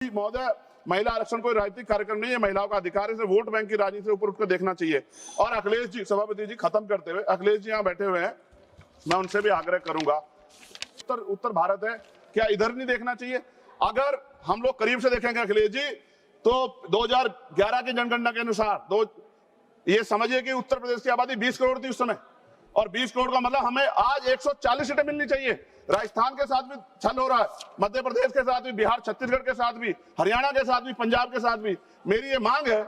महोदय, महिला आरक्षण कोई राजनीतिक कार्यक्रम नहीं है, महिलाओं का अधिकार है, इसे वोट बैंक की राजनीति से ऊपर उठकर देखना चाहिए। और अखिलेश जी, सभापति जी खत्म करते हुए, अखिलेश जी यहाँ बैठे हुए हैं, मैं उनसे भी आग्रह करूंगा, उत्तर भारत है, क्या इधर नहीं देखना चाहिए? अगर हम लोग करीब से देखेंगे अखिलेश जी, तो 2011 की जनगणना के अनुसार ये समझिए कि उत्तर प्रदेश की आबादी 20 करोड़ थी उस समय, और 20 करोड़ का मतलब हमें आज 140 सीटें मिलनी चाहिए। राजस्थान के साथ भी छल हो रहा है, मध्य प्रदेश के साथ भी, बिहार छत्तीसगढ़ के साथ भी, हरियाणा के साथ भी, पंजाब के साथ भी। मेरी ये मांग है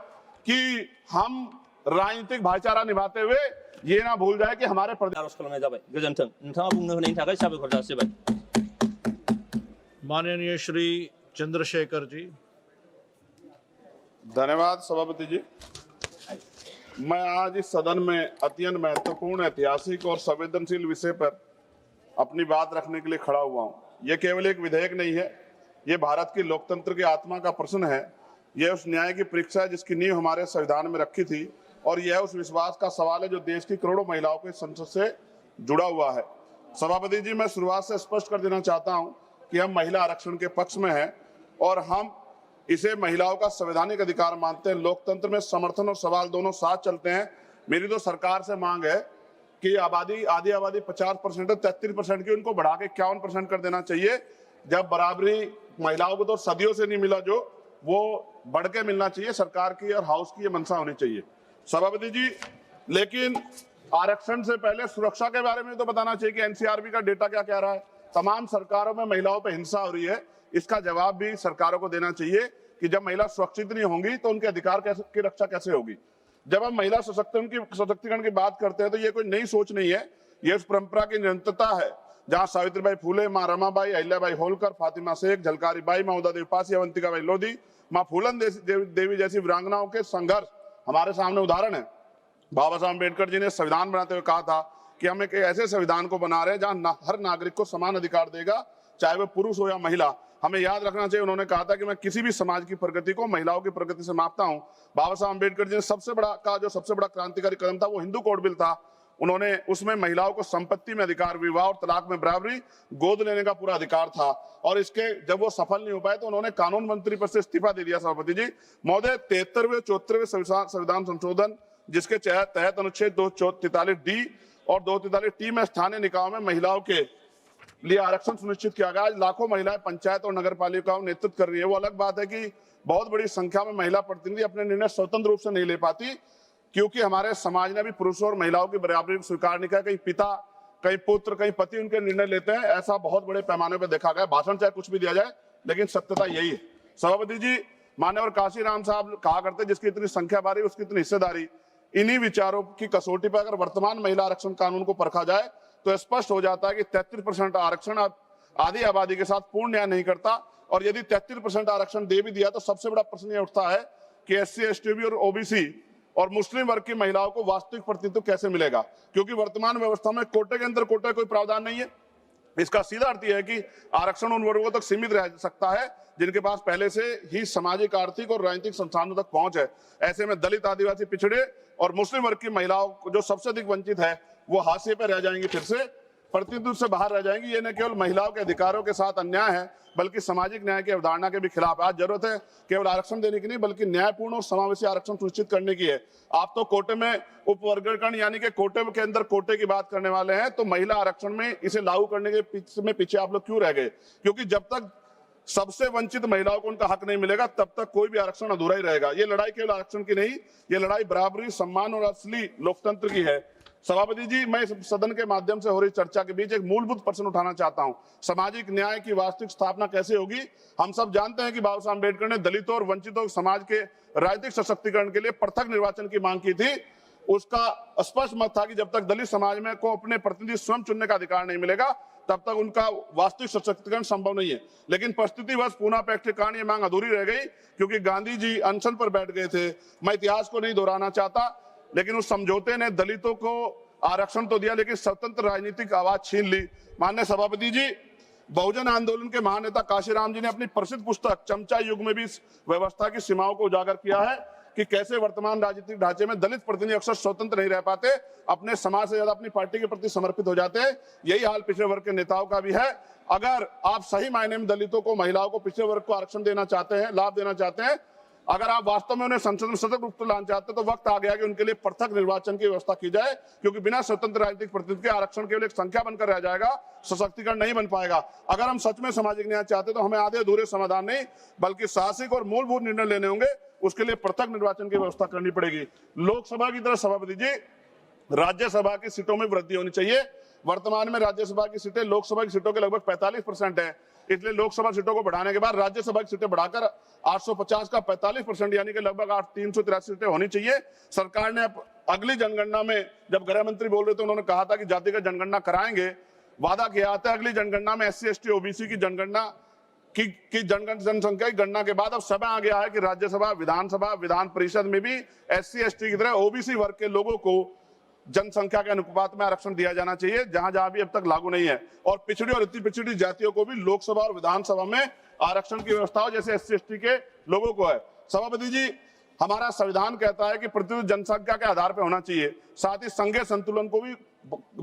कि हम राजनीतिक भाईचारा निभाते हुए ये ना भूल जाए कि हमारे माननीय श्री चंद्रशेखर जी। धन्यवाद सभापति जी। मैं आज इस सदन में अत्यंत महत्वपूर्ण, ऐतिहासिक और संवेदनशील विषय पर अपनी बात रखने के लिए खड़ा हुआ हूं। यह केवल एक विधेयक नहीं है, यह भारत की लोकतंत्र की आत्मा का प्रश्न है। यह उस न्याय की परीक्षा है जिसकी नींव हमारे संविधान में रखी थी, और यह उस विश्वास का सवाल है जो देश की करोड़ों महिलाओं के संसद से जुड़ा हुआ है। सभापति जी, मैं शुरुआत से स्पष्ट कर देना चाहता हूं कि हम महिला आरक्षण के पक्ष में हैं और हम इसे महिलाओं का संवैधानिक अधिकार मानते हैं। लोकतंत्र में समर्थन और सवाल दोनों साथ चलते हैं। मेरी तो सरकार से मांग है कि आधी आबादी 50% है, 33% की, उनको बढ़ा के 51% कर देना चाहिए। जब बराबरी महिलाओं को तो सदियों से नहीं मिला, जो वो बढ़ के मिलना चाहिए। सरकार की और हाउस की ये मंशा होनी चाहिए सभापति जी। लेकिन आरक्षण से पहले सुरक्षा के बारे में तो बताना चाहिए कि एनसीआरबी का डेटा क्या कह रहा है। तमाम सरकारों में महिलाओं पर हिंसा हो रही है, इसका जवाब भी सरकारों को देना चाहिए कि जब महिला सुरक्षित नहीं होंगी तो उनके अधिकार की रक्षा कैसे होगी। जब हम महिला सशक्तिकरण की बात करते हैं तो ये कोई नई सोच नहीं है, ये उस परंपरा की निरंतरता है जहां सावित्रीबाई फुले, मां रमाबाई, अहिल्याबाई होलकर, फातिमा शेख, झलकारी बाई, महुदा देवी पासी, अवंतिकाबाई लोधी, मां फूलन देवी जैसी वीरांगनाओं के संघर्ष हमारे सामने उदाहरण है। बाबा साहब अम्बेडकर जी ने संविधान बनाते हुए कहा था कि हम एक ऐसे संविधान को बना रहे हैं जहां हर नागरिक को समान अधिकार देगा, चाहे वह पुरुष हो या महिला। हमें याद रखना चाहिए, उन्होंने कहा था कि मैं किसी भी समाज की प्रगति को महिलाओं की प्रगति से मापता हूं। बाबा साहब अम्बेडकर जी ने सबसे बड़ा क्रांतिकारी कदम था वो हिंदू कोड बिल था। उन्होंने उसमें महिलाओं को संपत्ति में अधिकार, विवाह और तलाक में बराबरी, गोद लेने का पूरा अधिकार था। और इसके जब वो सफल नहीं हो पाए तो उन्होंने कानून मंत्री पद से इस्तीफा दे दिया सभापति जी। महोदय, 73वें 74वें संविधान संशोधन जिसके तहत अनुच्छेद 243D और 243T में स्थानीय निकायों में महिलाओं के लिए आरक्षण सुनिश्चित किया गया। आज लाखों महिलाएं पंचायत और नगर पालिकाओं नेतृत्व कर रही है। वो अलग बात है कि बहुत बड़ी संख्या में महिला प्रतिनिधि अपने निर्णय स्वतंत्र रूप से नहीं ले पाती, क्योंकि हमारे समाज ने भी पुरुषों और महिलाओं की बराबरी को स्वीकार नहीं किया। कहीं पिता, कहीं पुत्र, कहीं पति उनके निर्णय लेते हैं। ऐसा बहुत बड़े पैमाने पर देखा गया। भाषण चाहे कुछ भी दिया जाए, लेकिन सत्यता यही है सभापति जी। मान्यवर काशीराम साहब कहा करते, जिसकी इतनी संख्या बारी उसकी इतनी हिस्सेदारी। इन्हीं विचारों की कसौटी पर अगर वर्तमान महिला आरक्षण कानून को परखा जाए तो स्पष्ट हो जाता है कि 33% आरक्षण आधी आबादी के साथ पूर्ण न्याय नहीं करता। और यदि 33% आरक्षण दे भी दिया तो सबसे बड़ा प्रश्न यह उठता है कि SC, ST और OBC और मुस्लिम वर्ग की महिलाओं को वास्तविक प्रतिनिधित्व कैसे मिलेगा, क्योंकि वर्तमान व्यवस्था में कोटे के अंदर कोटे कोई प्रावधान नहीं है। इसका सीधा अर्थ यह है कि आरक्षण उन वर्गों तक सीमित रह सकता है जिनके पास पहले से ही सामाजिक, आर्थिक और राजनीतिक संसाधनों तक पहुंच है। ऐसे में दलित, आदिवासी, पिछड़े और मुस्लिम वर्ग की महिलाओं जो सबसे अधिक वंचित है वो हाशिए पर रह जाएंगी, फिर से प्रतिनिधित्व से बाहर रह जाएंगी। ये न केवल महिलाओं के अधिकारों के साथ अन्याय है बल्कि सामाजिक न्याय की अवधारणा के भी खिलाफ। आज जरूरत है केवल आरक्षण देने की नहीं बल्कि न्यायपूर्ण और समावेशी आरक्षण सुनिश्चित करने की है। आप तो कोटे में उपवर्गीकरण यानी कि कोटे के अंदर कोटे की बात करने वाले हैं, तो महिला आरक्षण में इसे लागू करने के पीछे आप लोग क्यों रह गए? क्योंकि जब तक सबसे वंचित महिलाओं को उनका हक नहीं मिलेगा तब तक कोई भी आरक्षण अधूरा ही रहेगा। ये लड़ाई केवल आरक्षण की नहीं, ये लड़ाई बराबरी, सम्मान और असली लोकतंत्र की है। सभापति जी, मैं सदन के माध्यम से हो रही चर्चा के बीच एक मूलभूत प्रश्न उठाना चाहता हूं। सामाजिक न्याय की वास्तविक स्थापना कैसे होगी? हम सब जानते हैं कि बाबा साहब अम्बेडकर ने दलितों और वंचितों समाज के राजनीतिक सशक्तिकरण के लिए पृथक निर्वाचन की मांग की थी। उसका स्पष्ट मत था कि जब तक दलित समाज में को अपने प्रतिनिधि स्वयं चुनने का अधिकार नहीं मिलेगा तब तक उनका वास्तविक सशक्तिकरण संभव नहीं है। लेकिन परिस्थितिवश पुनः पेक्षित कारण ये मांग अधूरी रह गई क्योंकि गांधी जी अनशन पर बैठ गए थे। मैं इतिहास को नहीं दोहराना चाहता, लेकिन उस समझौते ने दलितों को आरक्षण तो दिया लेकिन स्वतंत्र राजनीतिक आवाज छीन ली। माननीय सभापति जी, बहुजन आंदोलन के महानेता काशीराम जी ने अपनी प्रसिद्ध पुस्तक चमचा युग में भी इस व्यवस्था की सीमाओं को उजागर किया है। कि कैसे वर्तमान राजनीतिक ढांचे में दलित प्रतिनिधि अक्सर स्वतंत्र नहीं रह पाते, अपने समाज से ज्यादा अपनी पार्टी के प्रति समर्पित हो जाते हैं। यही हाल पिछड़े वर्ग के नेताओं का भी है। अगर आप सही मायने में दलितों को, महिलाओं को, पिछड़े वर्ग को आरक्षण देना चाहते हैं, लाभ देना चाहते हैं, अगर आप वास्तव में उन्हें संसद में सतत रूप से लाना चाहते हैं, तो वक्त आ गया कि उनके लिए पृथक निर्वाचन की व्यवस्था की जाए, क्योंकि बिना स्वतंत्र राजनीतिक प्रतिनिधि के आरक्षण केवल एक संख्या बनकर रह जाएगा, सशक्तिकरण नहीं बन पाएगा। अगर हम सच में सामाजिक न्याय चाहते हैं तो हमें आधे अधूरे समाधान नहीं बल्कि साहसिक और मूलभूत निर्णय लेने होंगे। उसके लिए पृथक निर्वाचन की व्यवस्था करनी पड़ेगी। लोकसभा की तरह सभापति जी, राज्यसभा की सीटों में वृद्धि होनी चाहिए। वर्तमान में राज्यसभा की सीटें लोकसभा की सीटों के लगभग 45% है, इसलिए लोकसभा सीटों को बढ़ाने के बाद राज्यसभा की सीटें बढ़ाकर 850 का 45% यानी कि लगभग 383 सीटें होनी चाहिए। सरकार ने अगली जनगणना में, जब गृह मंत्री बोल रहे थे, उन्होंने कहा था कि जातिगत जनगणना कराएंगे, वादा किया था। अगली जनगणना में SC ST OBC की जनगणना की जनसंख्या की गणना के बाद अब समय आ गया है कि राज्यसभा, विधानसभा, विधान परिषद में भी SC ST की तरह OBC वर्ग के लोगों को जनसंख्या के अनुपात में आरक्षण दिया जाना चाहिए, जहां जहां भी अब तक लागू नहीं है। और पिछड़ी और अति पिछड़ी जातियों को भी लोकसभा और विधानसभा में आरक्षण की व्यवस्था हो, जैसे SC ST के लोगों को है। सभापति जी, हमारा संविधान कहता है कि प्रतिशत जनसंख्या के आधार पर होना चाहिए, साथ ही संघीय संतुलन को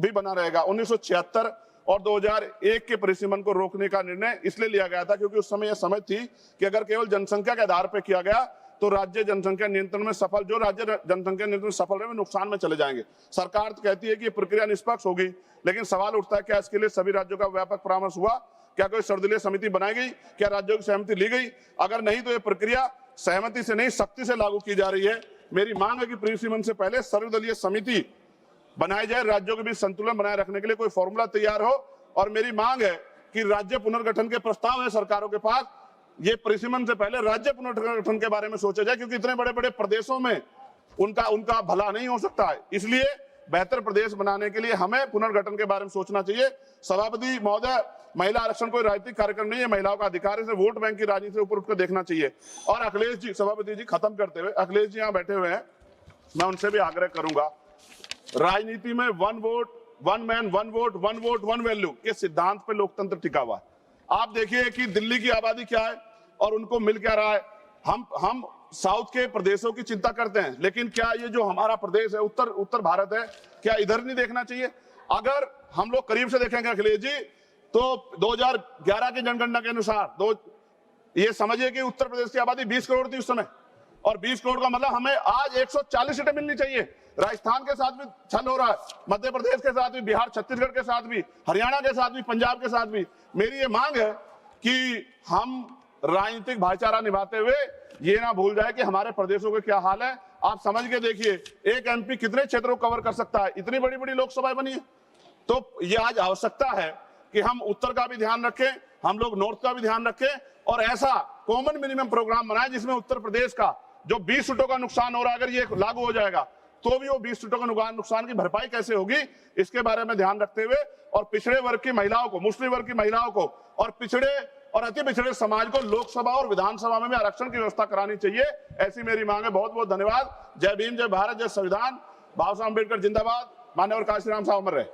भी बना रहेगा। 1976 और 2001 के परिसीमन को रोकने का निर्णय इसलिए लिया गया था क्योंकि उस समय यह समझ थी कि अगर केवल जनसंख्या के आधार पर किया गया तो राज्य जनसंख्या नियंत्रण में सफल, जो राज्य जनसंख्या नियंत्रण में सफल रहे, नुकसान में चले जाएंगे। सरकार तो कहती है कि प्रक्रिया निष्पक्ष होगी, लेकिन सवाल उठता है क्या इसके लिए सभी राज्यों का व्यापक परामर्श हुआ? क्या कोई सर्वदलीय समिति बनाई गई? क्या राज्यों की सहमति ली गई? अगर नहीं तो यह प्रक्रिया सहमति से नहीं, सख्ती से लागू की जा रही है। मेरी मांग है कि परिसीमन से पहले सर्वदलीय समिति बनाई जाए, राज्यों के बीच संतुलन बनाए रखने के लिए कोई फॉर्मूला तैयार हो। और मेरी मांग है कि राज्य पुनर्गठन के प्रस्ताव है सरकारों के पास, ये परिसीमन से पहले राज्य पुनर्गठन के बारे में सोचा जाए, क्योंकि इतने बड़े बड़े प्रदेशों में उनका भला नहीं हो सकता है। इसलिए बेहतर प्रदेश बनाने के लिए हमें पुनर्गठन के बारे में सोचना चाहिए। सभापति महोदय, महिला आरक्षण कोई राजनीतिक कार्यक्रम नहीं है, महिलाओं का अधिकार है, इसे वोट बैंक की राजनीति से ऊपर उठकर देखना चाहिए। और अखिलेश जी, सभापति जी खत्म करते हुए, अखिलेश जी यहाँ बैठे हुए हैं, मैं उनसे भी आग्रह करूंगा, राजनीति में 1 vote 1 man 1 vote 1 vote 1 value के सिद्धांत पर लोकतंत्र टिका हुआ है। आप देखिए कि दिल्ली की आबादी क्या है और उनको मिल क्या रहा है। हम साउथ के प्रदेशों की चिंता करते हैं, लेकिन क्या ये जो हमारा प्रदेश है, उत्तर भारत है, क्या इधर नहीं देखना चाहिए? अगर हम लोग करीब से देखेंगे अखिलेश जी, तो 2011 की जनगणना के अनुसार ये समझिए कि उत्तर प्रदेश की आबादी 20 करोड़ थी उस समय, और 20 करोड़ का मतलब हमें आज 140 सीटें मिलनी चाहिए। राजस्थान के साथ भी छल हो रहा है, मध्य प्रदेश के साथ भी, बिहार छत्तीसगढ़ के साथ भी, हरियाणा के साथ भी, पंजाब के साथ भी। मेरी ये मांग है कि हम राजनीतिक भाईचारा निभाते हुए ये ना भूल जाए कि हमारे प्रदेशों के क्या हाल है। आप समझ के देखिए, एक MP कितने क्षेत्रों को कवर कर सकता है? इतनी बड़ी बड़ी लोकसभाएं बनी है। तो ये आज आवश्यकता है कि हम उत्तर का भी ध्यान रखें, हम लोग नॉर्थ का भी ध्यान रखें, और ऐसा कॉमन मिनिमम प्रोग्राम बनाए जिसमें उत्तर प्रदेश का जो 20 सीटों का नुकसान हो रहा है, अगर ये लागू हो जाएगा तो भी वो 20 सीटों का नुकसान की भरपाई कैसे होगी, इसके बारे में ध्यान रखते हुए, और पिछड़े वर्ग की महिलाओं को, मुस्लिम वर्ग की महिलाओं को, और पिछड़े और अति पिछड़े समाज को लोकसभा और विधानसभा में भी आरक्षण की व्यवस्था करानी चाहिए। ऐसी मेरी मांग है। बहुत बहुत धन्यवाद। जय भीम, जय भारत, जय संविधान। बाबा साहब अम्बेडकर जिंदाबाद। मान्यवर काशीराम साहब अमर रहे।